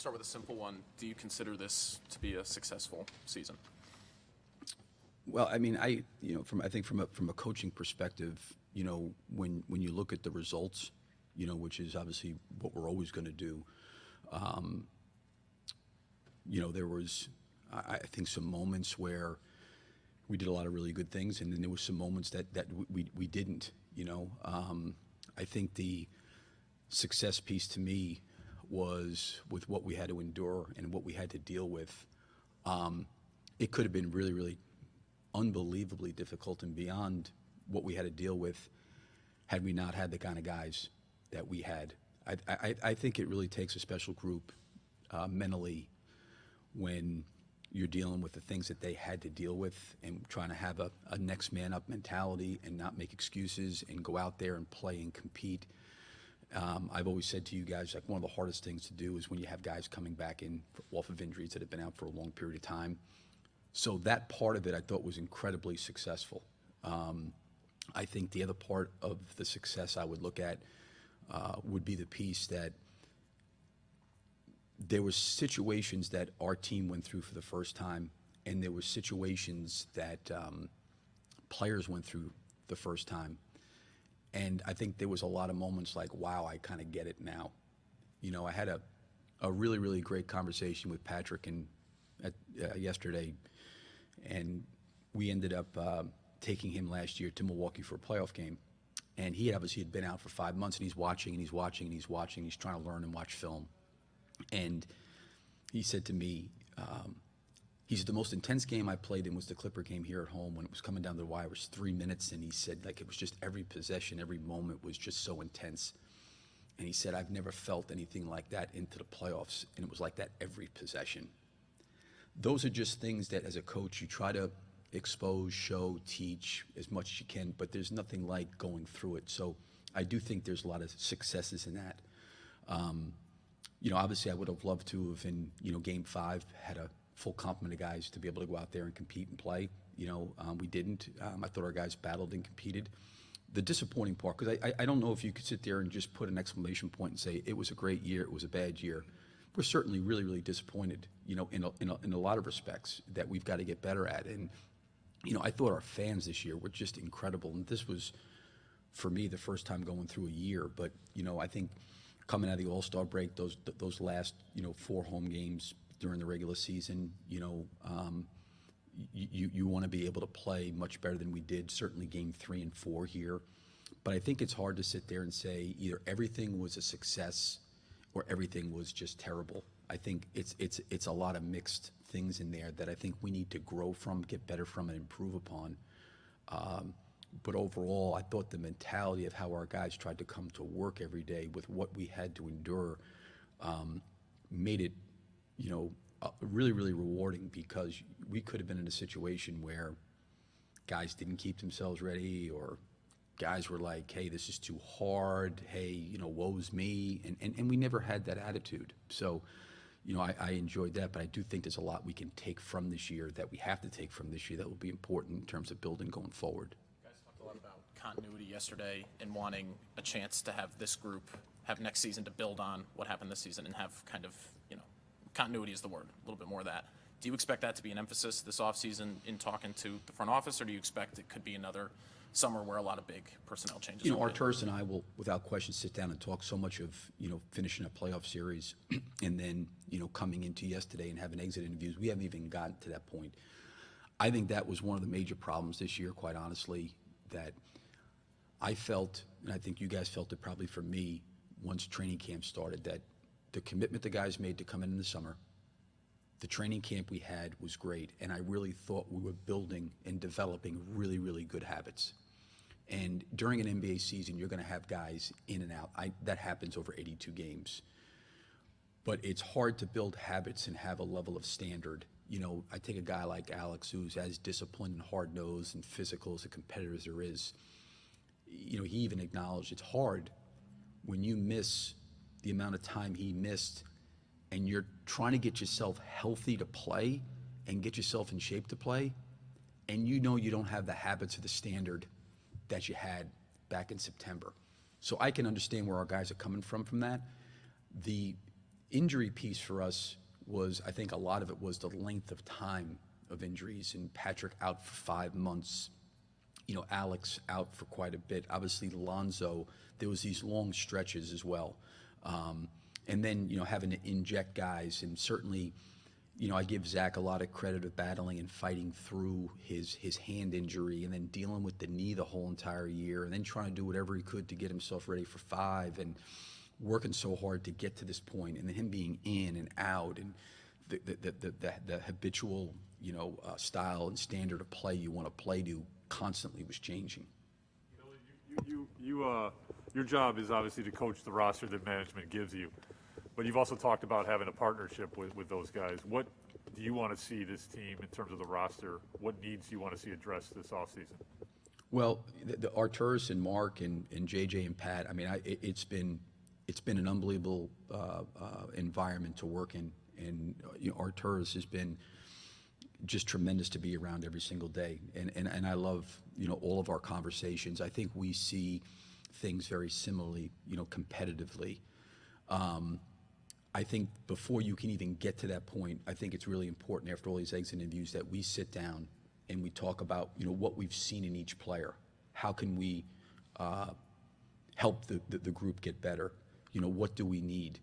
start with a simple one. Do you consider this to be a successful season? Well, I mean, I think from a coaching perspective, when you look at the results, which is obviously what we're always going to do, there was, I think, some moments where we did a lot of really good things, and then there was some moments that we didn't. I think the success piece to me was with what we had to endure and what we had to deal with. It could have been really, really unbelievably difficult and beyond what we had to deal with had we not had the kind of guys that we had. I think it really takes a special group mentally when you're dealing with the things that they had to deal with and trying to have a next man up mentality and not make excuses and go out there and play and compete. I've always said to you guys, like, one of the hardest things to do is when you have guys coming back in off of injuries that have been out for a long period of time. So that part of it I thought was incredibly successful. I think the other part of the success I would look at would be the piece that there were situations that our team went through for the first time, and there were situations that players went through the first time. And I think there was a lot of moments like, wow, I kind of get it now. I had a really, really great conversation with Patrick yesterday, and we ended up taking him last year to Milwaukee for a playoff game. And he obviously had been out for 5 months, and he's watching, and he's watching, and he's watching. He's trying to learn and watch film. And he said to me, he said, the most intense game I played in was the Clipper game here at home when it was coming down to the wire. It was 3 minutes, and he said, like, it was just every possession, every moment was just so intense. And he said, I've never felt anything like that into the playoffs, and it was like that every possession. Those are just things that, as a coach, you try to expose, show, teach as much as you can, but there's nothing like going through it. So I do think there's a lot of successes in that. Obviously, I would have loved to have, in Game 5, had a full complement of guys to be able to go out there and compete and play. We didn't. I thought our guys battled and competed. The disappointing part, because I don't know if you could sit there and just put an exclamation point and say it was a great year, it was a bad year. We're certainly really, really disappointed, in a lot of respects that we've got to get better at. And I thought our fans this year were just incredible. And this was, for me, the first time going through a year. But I think coming out of the All-Star break, those last 4 home games during the regular season, you want to be able to play much better than we did. Certainly Game 3 and 4 here. But I think it's hard to sit there and say either everything was a success or everything was just terrible. I think it's a lot of mixed things in there that I think we need to grow from, get better from, and improve upon. But overall, I thought the mentality of how our guys tried to come to work every day with what we had to endure made it, really, really rewarding, because we could have been in a situation where guys didn't keep themselves ready, or guys were like, hey, this is too hard, hey, woe's me, and we never had that attitude. So, I enjoyed that, but I do think there's a lot we can take from this year, that we have to take from this year, that will be important in terms of building going forward. You guys talked a lot about continuity yesterday and wanting a chance to have this group have next season to build on what happened this season and have kind of, continuity is the word, a little bit more of that. Do you expect that to be an emphasis this offseason in talking to the front office, or do you expect it could be another summer where a lot of big personnel changes? Arturas and I will, without question, sit down and talk so much of, finishing a playoff series and then, coming into yesterday and having exit interviews. We haven't even gotten to that point. I think that was one of the major problems this year, quite honestly, that I felt, and I think you guys felt it probably for me, once training camp started, that the commitment the guys made to come in the summer, the training camp we had was great, and I really thought we were building and developing really, really good habits. And during an NBA season, you're going to have guys in and out. That happens over 82 games. But it's hard to build habits and have a level of standard. I take a guy like Alex, who's as disciplined and hard-nosed and physical as a competitor as there is. He even acknowledged it's hard when you miss the amount of time he missed, and you're trying to get yourself healthy to play and get yourself in shape to play, and you don't have the habits or the standard that you had back in September. So I can understand where our guys are coming from that. injury piece for us was, I think a lot of it was the length of time of injuries, and Patrick out for 5 months, Alex out for quite a bit. Obviously, Lonzo, there was these long stretches as well. And then, having to inject guys, and certainly, I give Zach a lot of credit of battling and fighting through his hand injury, and then dealing with the knee the whole entire year, and then trying to do whatever he could to get himself ready for 5, and working so hard to get to this point, and then him being in and out, and the habitual, style and standard of play you want to play to constantly was changing. Your job is obviously to coach the roster that management gives you, but you've also talked about having a partnership with those guys. What do you want to see this team in terms of the roster? What needs do you want to see addressed this offseason? Well, the Arturas and Mark and JJ and Pat, I mean, it's been an unbelievable environment to work in, and Arturas has been just tremendous to be around every single day, and I love all of our conversations. I think we see things very similarly, competitively. I think before you can even get to that point, I think it's really important after all these exit interviews that we sit down and we talk about what we've seen in each player. How can we help the group get better? What do we need?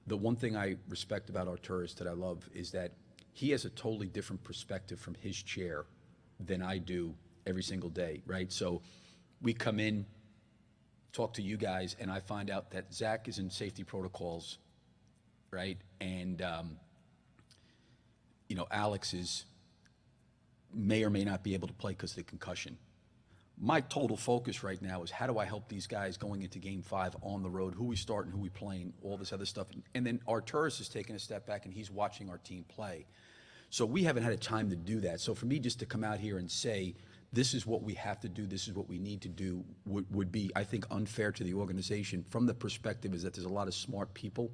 The one thing I respect about Arturas that I love is that he has a totally different perspective from his chair than I do every single day, right? So we come in, talk to you guys, and I find out that Zach is in safety protocols, right? And Alex may or may not be able to play because of the concussion. My total focus right now is how do I help these guys going into Game 5 on the road, who we starting, who we playing, all this other stuff. And then Arturas is taking a step back, and he's watching our team play. So we haven't had a time to do that. So for me just to come out here and say, this is what we have to do, this is what we need to do, would be, I think, unfair to the organization from the perspective is that there's a lot of smart people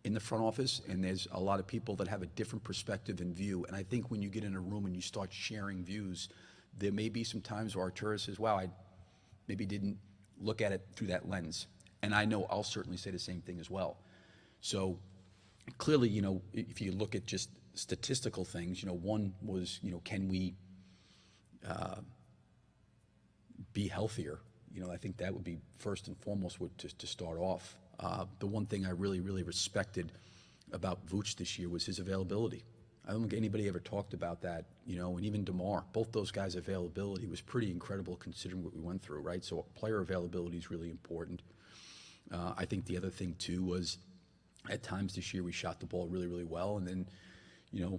in the front office, and there's a lot of people that have a different perspective and view. And I think when you get in a room and you start sharing views, there may be some times where Arturas says, wow, I maybe didn't look at it through that lens. And I know I'll certainly say the same thing as well. So clearly, if you look at just statistical things, one was, can we be healthier? I think that would be first and foremost to start off. The one thing I really, really respected about Vooch this year was his availability. I don't think anybody ever talked about that, and even DeMar, both those guys' availability was pretty incredible considering what we went through, right? So player availability is really important. I think the other thing too was at times this year we shot the ball really, really well, and then,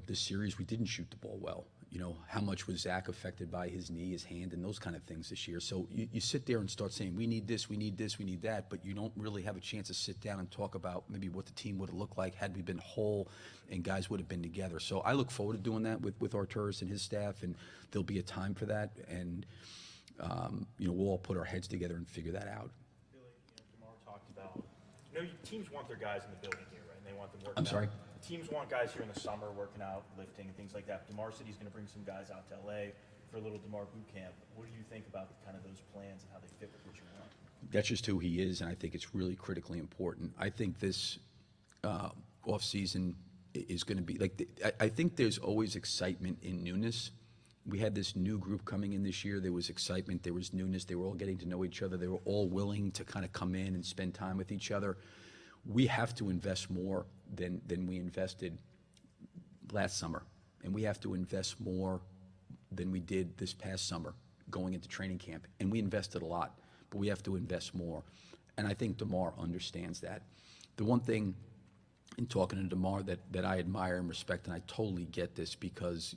this series we didn't shoot the ball well. How much was Zach affected by his knee, his hand, and those kind of things this year? So you sit there and start saying, we need this, we need this, we need that, but you don't really have a chance to sit down and talk about maybe what the team would have looked like had we been whole and guys would have been together. So I look forward to doing that with Arturas and his staff, and there'll be a time for that, and we'll all put our heads together and figure that out. Billy, DeMar talked about, teams want their guys in the building here, right? And they want them working I'm sorry? out. Teams want guys here in the summer working out, lifting, and things like that. DeMar said he's going to bring some guys out to LA for a little DeMar boot camp. What do you think about kind of those plans and how they fit with what you want? That's just who he is, and I think it's really critically important. I think this offseason is going to be I think there's always excitement in newness. We had this new group coming in this year. There was excitement, there was newness. They were all getting to know each other. They were all willing to kind of come in and spend time with each other. We have to invest more than we invested last summer, and we have to invest more than we did this past summer going into training camp. And we invested a lot, but we have to invest more. And I think DeMar understands that. The one thing in talking to DeMar that I admire and respect, and I totally get this because,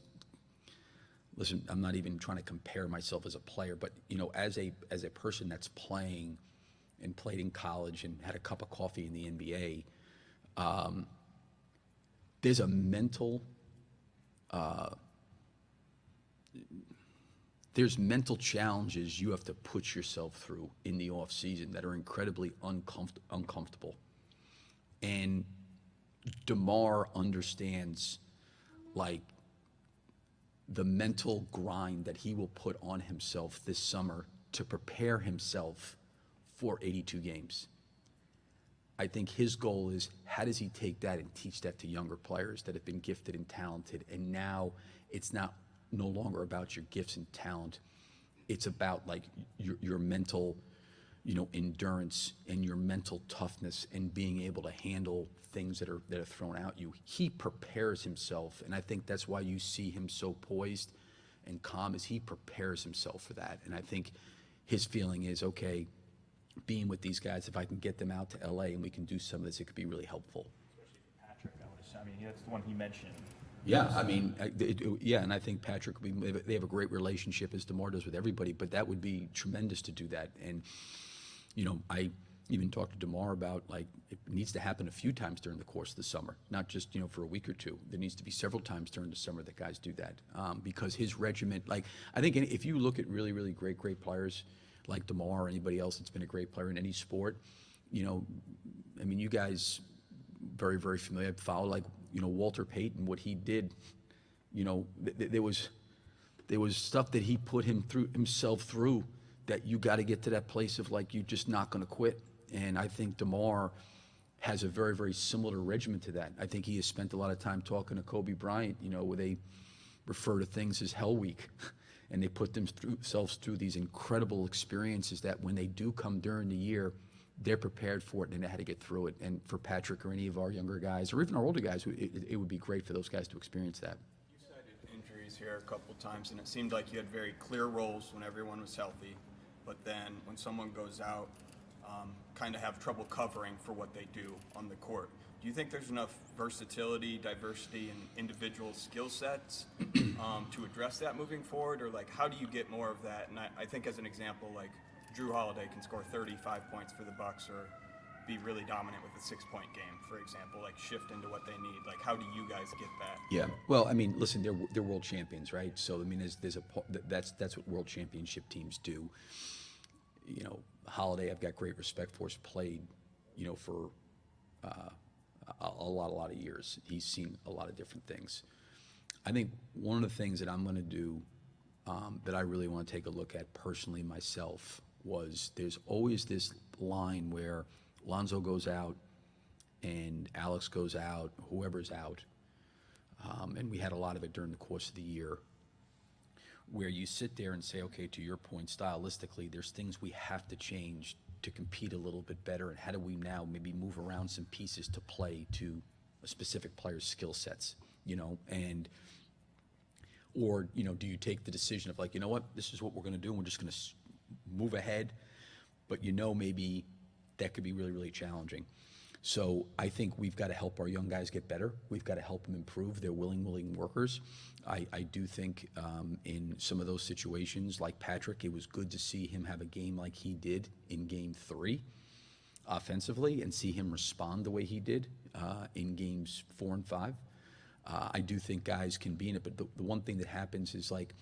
listen, I'm not even trying to compare myself as a player, but as a person that's playing and played in college and had a cup of coffee in the NBA, there's a mental there's mental challenges you have to put yourself through in the off season that are incredibly uncomfortable. And DeMar understands the mental grind that he will put on himself this summer to prepare himself for 82 games. I think his goal is, how does he take that and teach that to younger players that have been gifted and talented? And now it's no longer about your gifts and talent. It's about like your mental, endurance and your mental toughness and being able to handle things that are thrown at you. He prepares himself, and I think that's why you see him so poised and calm, is he prepares himself for that. And I think his feeling is, okay, being with these guys, if I can get them out to LA and we can do some of this, it could be really helpful. Especially for Patrick, I would assume. I mean, that's the one he mentioned. Yeah, I mean, and I think Patrick, they have a great relationship, as DeMar does with everybody, but that would be tremendous to do that. And, I even talked to DeMar about, like, it needs to happen a few times during the course of the summer, not just, for a week or two. There needs to be several times during the summer that guys do that, because his regiment, like, I think if you look at really, really great players like DeMar or anybody else that's been a great player in any sport, I mean, you guys very, very familiar, follow, like, Walter Payton, what he did, there was stuff that he put himself through that you got to get to that place of, like, you're just not going to quit. And I think DeMar has a very, very similar regimen to that. I think he has spent a lot of time talking to Kobe Bryant, where they refer to things as Hell Week. And they put themselves through these incredible experiences that when they do come during the year, they're prepared for it and they know how to get through it. And for Patrick or any of our younger guys, or even our older guys, it would be great for those guys to experience that. You cited injuries here a couple times, and it seemed like you had very clear roles when everyone was healthy. But then when someone goes out, kind of have trouble covering for what they do on the court. Do you think there's enough versatility, diversity, and individual skill sets to address that moving forward? Or, like, how do you get more of that? And I think as an example, like, Drew Holiday can score 35 points for the Bucks or be really dominant with a 6-point game, for example, like shift into what they need. Like, how do you guys get that? Yeah. Well, I mean, listen, they're world champions, right? So, I mean, that's what world championship teams do. Holiday, I've got great respect for, has played, for a lot of years. He's seen a lot of different things. I think one of the things that I'm going to do that I really want to take a look at personally myself was, there's always this line where Lonzo goes out and Alex goes out, whoever's out, and we had a lot of it during the course of the year, where you sit there and say, okay, to your point, stylistically, there's things we have to change to compete a little bit better, and how do we now maybe move around some pieces to play to a specific player's skill sets, and or do you take the decision of, like, this is what we're going to do and we're just going to move ahead, but maybe that could be really, really challenging. So I think we've got to help our young guys get better. We've got to help them improve. They're willing workers. I do think in some of those situations, like Patrick, it was good to see him have a game like he did in Game 3 offensively, and see him respond the way he did in Games 4 and 5. I do think guys can be in it, but the one thing that happens is, like,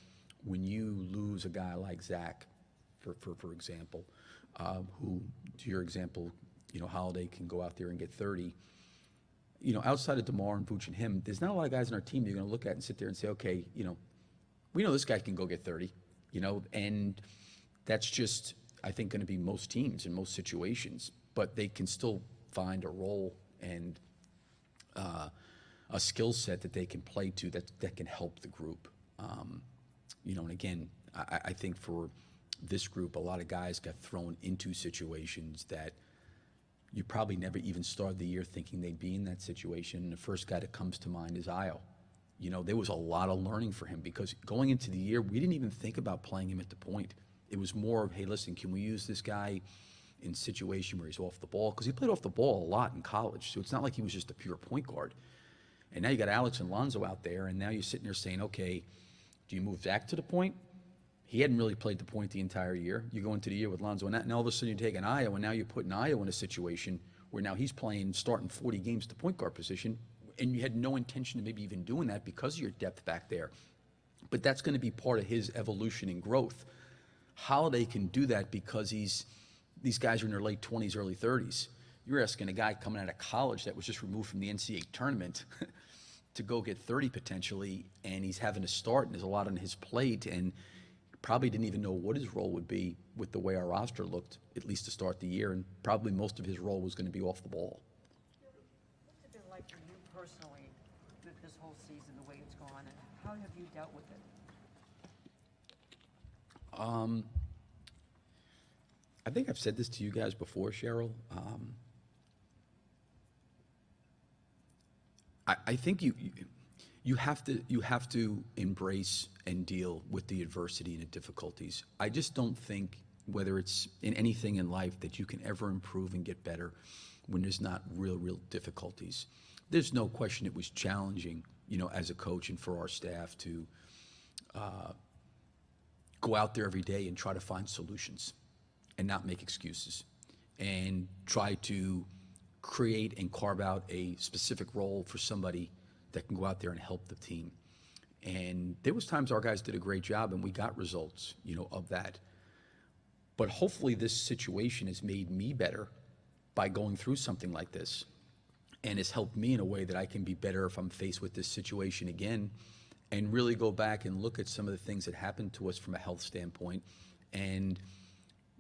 when you lose a guy like Zach, for example, who, to your example, Holiday can go out there and get 30. Outside of DeMar and Vooch and him, there's not a lot of guys on our team you're going to look at and sit there and say, okay, we know this guy can go get 30, and that's just, I think, going to be most teams in most situations, but they can still find a role and a skill set that they can play to that can help the group. And again, I think for this group, a lot of guys got thrown into situations that you probably never even started the year thinking they'd be in that situation. And the first guy that comes to mind is Io. There was a lot of learning for him, because going into the year, we didn't even think about playing him at the point. It was more of, hey, listen, can we use this guy in a situation where he's off the ball? Because he played off the ball a lot in college, so it's not like he was just a pure point guard. And now you got Alex and Lonzo out there, and now you're sitting there saying, okay, do you move Zach to the point? He hadn't really played the point the entire year. You go into the year with Lonzo, and all of a sudden you're taking Io, and now you're putting Io in a situation where now he's starting 40 games to point guard position, and you had no intention of maybe even doing that because of your depth back there. But that's going to be part of his evolution and growth. Holiday can do that because these guys are in their late 20s, early 30s. You're asking a guy coming out of college that was just removed from the NCAA tournament to go get 30 potentially, and he's having to start, and there's a lot on his plate, and probably didn't even know what his role would be with the way our roster looked, at least to start the year, and probably most of his role was going to be off the ball. What's it been like for you personally with this whole season, the way it's gone, and how have you dealt with it? I think I've said this to you guys before, Cheryl. I think you have to embrace and deal with the adversity and the difficulties. I just don't think, whether it's in anything in life, that you can ever improve and get better when there's not real difficulties. There's no question it was challenging, as a coach and for our staff to go out there every day and try to find solutions and not make excuses and try to create and carve out a specific role for somebody that can go out there and help the team. And there was times our guys did a great job and we got results, of that. But hopefully this situation has made me better by going through something like this, and has helped me in a way that I can be better if I'm faced with this situation again, and really go back and look at some of the things that happened to us from a health standpoint, and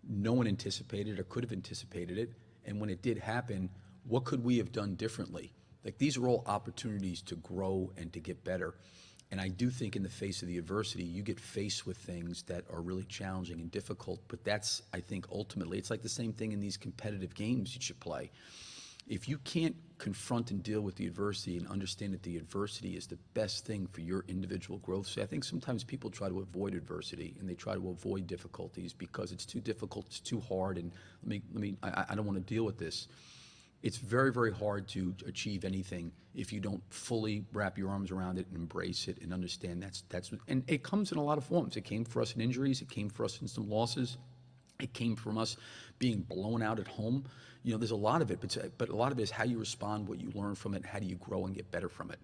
no one anticipated or could have anticipated it. And when it did happen, what could we have done differently? Like, these are all opportunities to grow and to get better. And I do think in the face of the adversity, you get faced with things that are really challenging and difficult. But that's, I think, ultimately, it's like the same thing in these competitive games you should play. If you can't confront and deal with the adversity and understand that the adversity is the best thing for your individual growth. So I think sometimes people try to avoid adversity and they try to avoid difficulties because it's too difficult, it's too hard, and I don't want to deal with this. It's very hard to achieve anything if you don't fully wrap your arms around it and embrace it and understand and it comes in a lot of forms. It came for us in injuries, it came for us in some losses, it came from us being blown out at home. There's a lot of it, but a lot of it is how you respond, what you learn from it, how do you grow and get better from it.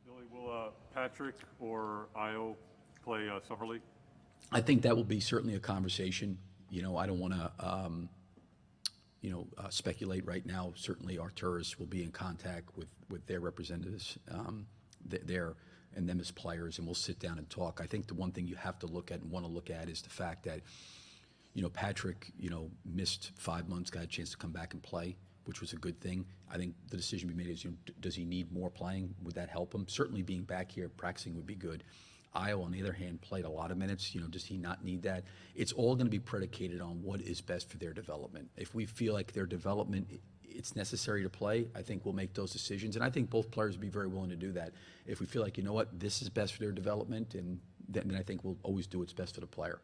Billy, will Patrick or Io play Summer League? I think that will be certainly a conversation. I don't want to speculate right now. Certainly Arturis will be in contact with their representatives there and them as players, and we'll sit down and talk. I think the one thing you have to look at and want to look at is the fact that Patrick, missed 5 months, got a chance to come back and play, which was a good thing. I think the decision we made is, does he need more playing? Would that help him? Certainly being back here practicing would be good. Io, on the other hand, played a lot of minutes. Does he not need that? It's all going to be predicated on what is best for their development. If we feel like their development, it's necessary to play, I think we'll make those decisions. And I think both players would be very willing to do that. If we feel like, this is best for their development, and then I think we'll always do what's best for the player.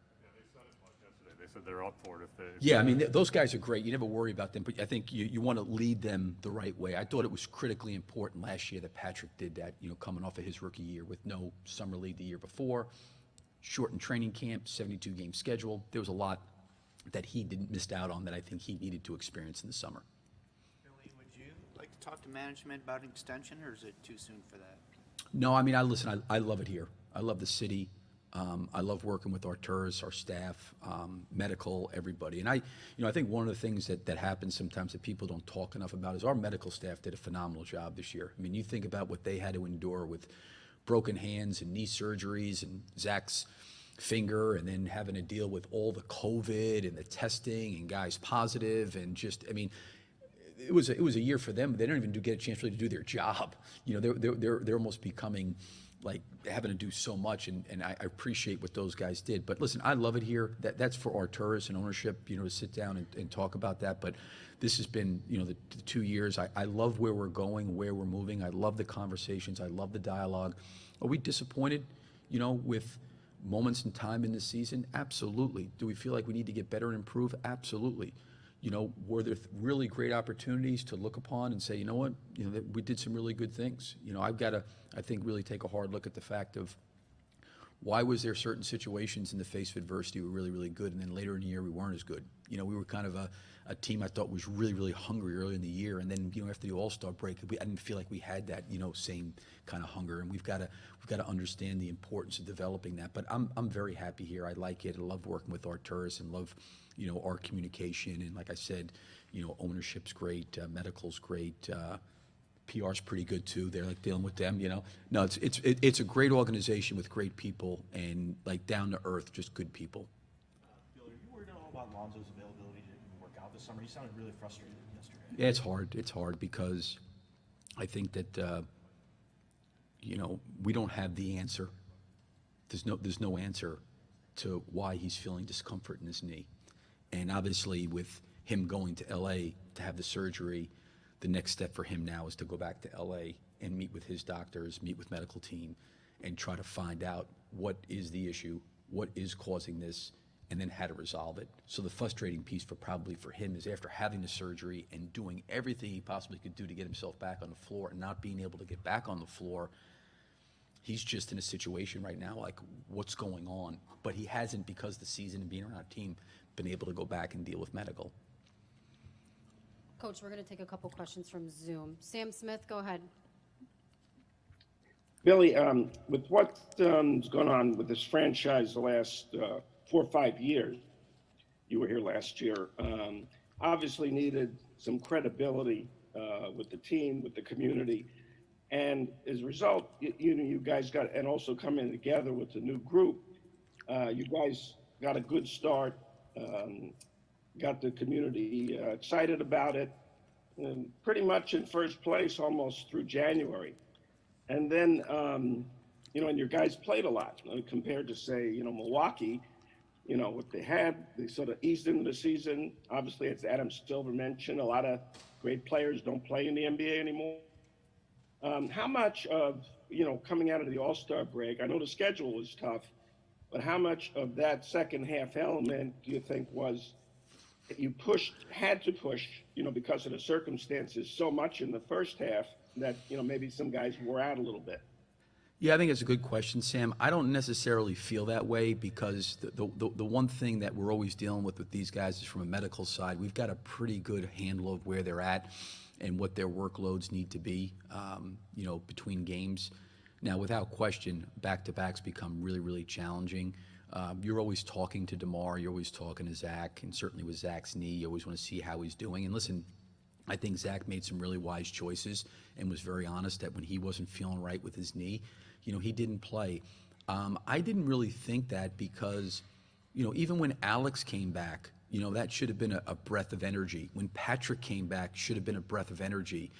They said they're up for it if they. Yeah, those guys are great. You never worry about them, but I think you want to lead them the right way. I thought it was critically important last year that Patrick did that, coming off of his rookie year with no summer league the year before, shortened training camp, 72-game schedule. There was a lot that he missed out on that I think he needed to experience in the summer. Billy, would you like to talk to management about an extension, or is it too soon for that? No, listen, I love it here. I love the city. I love working with Arturis, our staff, medical, everybody. And I think one of the things that happens sometimes that people don't talk enough about is our medical staff did a phenomenal job this year. You think about what they had to endure with broken hands and knee surgeries and Zach's finger, and then having to deal with all the COVID and the testing and guys positive, and just, it was a year for them. They don't even get a chance really to do their job. They're almost becoming like having to do so much, and I appreciate what those guys did. But listen, I love it here. That's for Arturis and ownership, to sit down and talk about that. But this has been, the 2 years. I love where we're going, where we're moving. I love the conversations. I love the dialogue. Are we disappointed, with moments in time in this season? Absolutely. Do we feel like we need to get better and improve? Absolutely. Were there really great opportunities to look upon and say, what, that we did some really good things? I've got to, I think, really take a hard look at the fact of why was there certain situations in the face of adversity were really good, and then later in the year we weren't as good. We were kind of a team I thought was really hungry early in the year, and then after the All-Star break, I didn't feel like we had that same kind of hunger, and we've got to understand the importance of developing that. But I'm very happy here. I like it. I love working with Arturis and love our communication, and like I said, ownership's great, medical's great. PR's pretty good too. They're like dealing with them, you know. No, it's a great organization with great people and like down to earth, just good people. Bill, are you worried at all about Lonzo's availability to even work out this summer? He sounded really frustrated yesterday. Yeah, it's hard. It's hard because I think that you know, we don't have the answer. There's no answer to why he's feeling discomfort in his knee. And obviously with him going to LA to have the surgery, the next step for him now is to go back to LA and meet with his doctors, meet with medical team, and try to find out what is the issue, what is causing this, and then how to resolve it. So the frustrating piece probably for him is after having the surgery and doing everything he possibly could do to get himself back on the floor and not being able to get back on the floor, he's just in a situation right now like, what's going on? But he hasn't, because the season and being around our team, been able to go back and deal with medical. Coach, we're going to take a couple questions from Zoom. Sam Smith, go ahead. Billy, with what's gone on with this franchise the last 4 or 5 years, you were here last year, obviously needed some credibility with the team, with the community. And as a result, you guys got, and also coming together with the new group, you guys got a good start, got the community excited about it, and pretty much in first place almost through January. And then, you know, and your guys played a lot compared to, say, you know, Milwaukee, you know, what they had, they sort of eased into the season. Obviously, as Adam Silver mentioned, a lot of great players don't play in the NBA anymore. How much of, you know, coming out of the All-Star break, I know the schedule was tough, but how much of that second half element do you think was that you had to push, you know, because of the circumstances so much in the first half that, you know, maybe some guys wore out a little bit? Yeah, I think it's a good question, Sam. I don't necessarily feel that way because the one thing that we're always dealing with these guys is from a medical side. We've got a pretty good handle of where they're at and what their workloads need to be, you know, between games. Now, without question, back-to-backs become really, really challenging. You're always talking to DeMar, you're always talking to Zach, and certainly with Zach's knee, you always want to see how he's doing. And listen, I think Zach made some really wise choices and was very honest that when he wasn't feeling right with his knee, you know, he didn't play. I didn't really think that because, you know, even when Alex came back, you know, that should have been a breath of energy. When Patrick came back, should have been a breath of energy.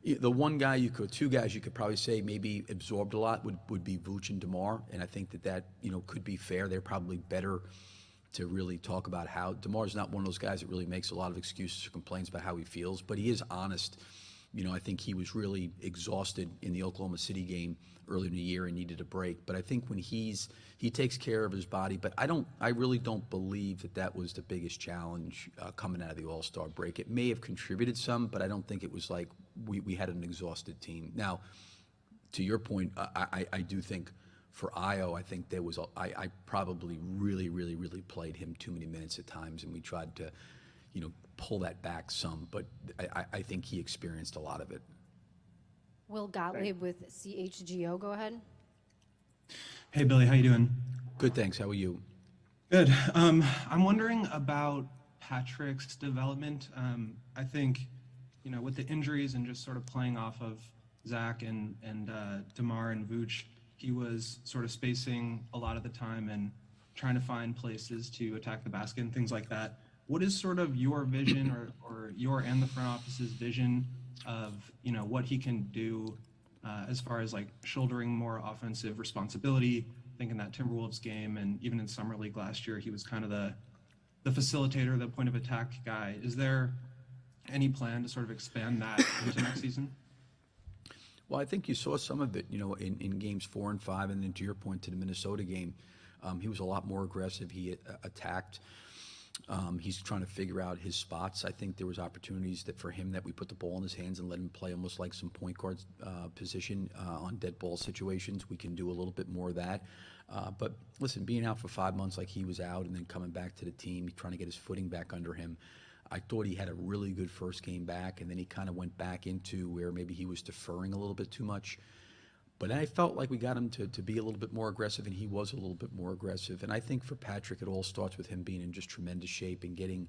The one guy two guys you could probably say maybe absorbed a lot would be Vooch and DeMar, and I think that, you know, could be fair. They're probably better to really talk about how DeMar's not one of those guys that really makes a lot of excuses or complaints about how he feels, but he is honest. You know, I think he was really exhausted in the Oklahoma City game earlier in the year and needed a break. But I think when he takes care of his body, but I really don't believe that was the biggest challenge coming out of the All-Star break. It may have contributed some, but I don't think it was like we had an exhausted team. Now, to your point, I do think for Io, I think there was I probably really played him too many minutes at times, and we tried to, you know, pull that back some, but I think he experienced a lot of it. Will Gottlieb with CHGO, go ahead. Hey, Billy, how you doing? Good, thanks. How are you? Good. I'm wondering about Patrick's development. I think, you know, with the injuries and just sort of playing off of Zach and DeMar and Vooch, he was sort of spacing a lot of the time and trying to find places to attack the basket and things like that. What is sort of your vision or your and the front office's vision of, you know, what he can do as far as like shouldering more offensive responsibility? Thinking that Timberwolves game and even in Summer League last year, he was kind of the facilitator, the point of attack guy. Is there any plan to sort of expand that into next season? Well, I think you saw some of it, you know, in games 4 and 5, and then to your point to the Minnesota game, he was a lot more aggressive. He attacked. He's trying to figure out his spots. I think there was opportunities that for him that we put the ball in his hands and let him play almost like some point guard position on dead ball situations. We can do a little bit more of that. But listen, being out for 5 months like he was out and then coming back to the team, trying to get his footing back under him, I thought he had a really good first game back, and then he kind of went back into where maybe he was deferring a little bit too much. But I felt like we got him to be a little bit more aggressive, and he was a little bit more aggressive. And I think for Patrick, it all starts with him being in just tremendous shape and getting,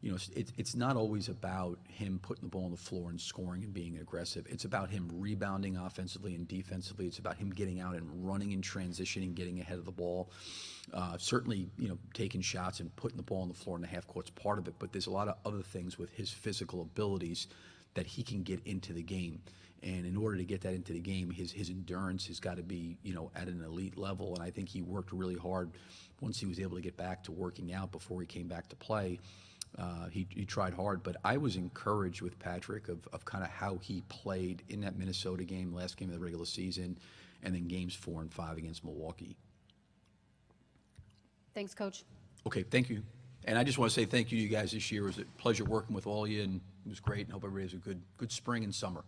you know, it's not always about him putting the ball on the floor and scoring and being aggressive. It's about him rebounding offensively and defensively. It's about him getting out and running and transitioning, getting ahead of the ball. Certainly, you know, taking shots and putting the ball on the floor in the half court's part of it, but there's a lot of other things with his physical abilities that he can get into the game. And in order to get that into the game, his endurance has got to be, you know, at an elite level. And I think he worked really hard once he was able to get back to working out before he came back to play. He tried hard, but I was encouraged with Patrick of kind of how he played in that Minnesota game, last game of the regular season, and then games 4 and 5 against Milwaukee. Thanks, Coach. Okay, thank you. And I just want to say thank you to you guys this year. It was a pleasure working with all of you, and it was great, and hope everybody has a good spring and summer.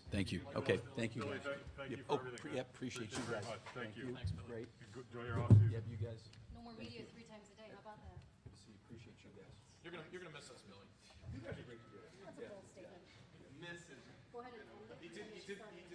Thank you. Okay, thank you. Billy, Guys. thank you Yep. for Oh, everything. yeah, appreciate you guys. Thank you. Thanks, Billy. Great. Enjoy your off-season. Yep, you guys. No more media 3 times a day. How about that? Good to see you. Appreciate you guys. You're gonna miss us, Billy. That's a bold statement. Go ahead and end it. He